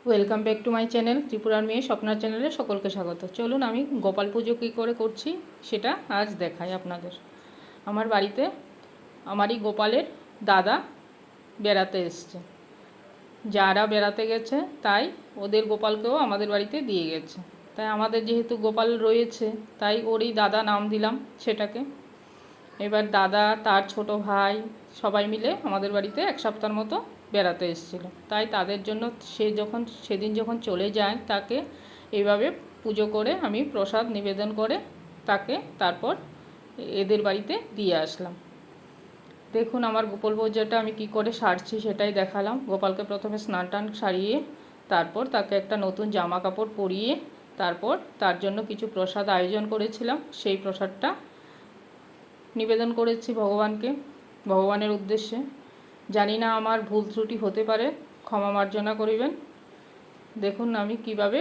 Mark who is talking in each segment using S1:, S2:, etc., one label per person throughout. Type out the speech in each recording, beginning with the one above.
S1: Welcome back to my channel ত্রিপুরার মেয়ে স্বপ্নার চ্যানেলে সকলকে স্বাগত। চলুন আমি গোপাল পুজো কী করে করছি সেটা আজ দেখাই আপনাদের। আমার বাড়িতে আমারই গোপালের দাদা বেড়াতে এসছে। যারা বেড়াতে গেছে তাই ওদের গোপালকেও আমাদের বাড়িতে দিয়ে গেছে। তাই আমাদের যেহেতু গোপাল রয়েছে তাই ওরই দাদা নাম দিলাম সেটাকে। এবার দাদা তার ছোট ভাই সবাই মিলে আমাদের বাড়িতে এক সপ্তাহের মতো বেড়াতে এসেছিলো। তাই তাদের জন্য সেদিন যখন চলে যায় তাকে এইভাবে পুজো করে আমি প্রসাদ নিবেদন করে তাকে তারপর এদের বাড়িতে দিয়ে আসলাম। দেখুন আমার গোপাল পুজোটা আমি কি করে সারছি সেটাই দেখালাম। গোপালকে প্রথমে স্নান টান সারিয়ে তারপর তাকে একটা নতুন জামা কাপড় পরিয়ে তারপর তার জন্য কিছু প্রসাদ আয়োজন করেছিলাম। সেই প্রসাদটা নিবেদন করেছি ভগবানের উদ্দেশ্যে। জানি না আমার ভুল ত্রুটি হতে পারে, ক্ষমা মার্জনা করিবেন। দেখুন আমি কিভাবে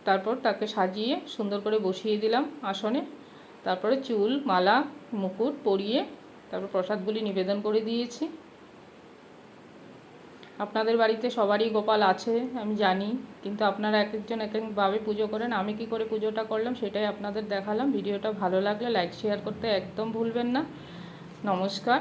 S1: তারপর তাকে সাজিয়ে সুন্দর করে বসিয়ে দিলাম আসনে। তারপরে চুল মালা মুকুট পরিয়ে তারপর প্রসাদগুলি নিবেদন করে দিয়েছি। আপনাদের বাড়িতে সবারই গোপাল আছে আমি জানি, কিন্তু আপনারা এক একজন এক একভাবে পুজো করেন। আমি কি করে পুজোটা করলাম সেটাই আপনাদের দেখালাম। ভিডিওটা ভালো লাগলে লাইক শেয়ার করতে একদম ভুলবেন না। নমস্কার।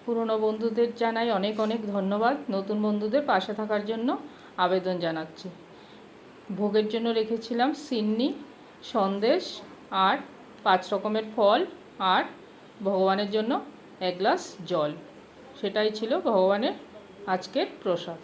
S1: পুরনো বন্ধুদের জানাই অনেক অনেক ধন্যবাদ। নতুন বন্ধুদের পাশে থাকার জন্য আবেদন জানাচ্ছি। ভোগের জন্য রেখেছিলাম সিন্নি, সন্দেশ আর 5 রকমের ফল আর ভগবানের জন্য 1 গ্লাস জল। সেটাই ছিল ভগবানের আজকের প্রসাদ।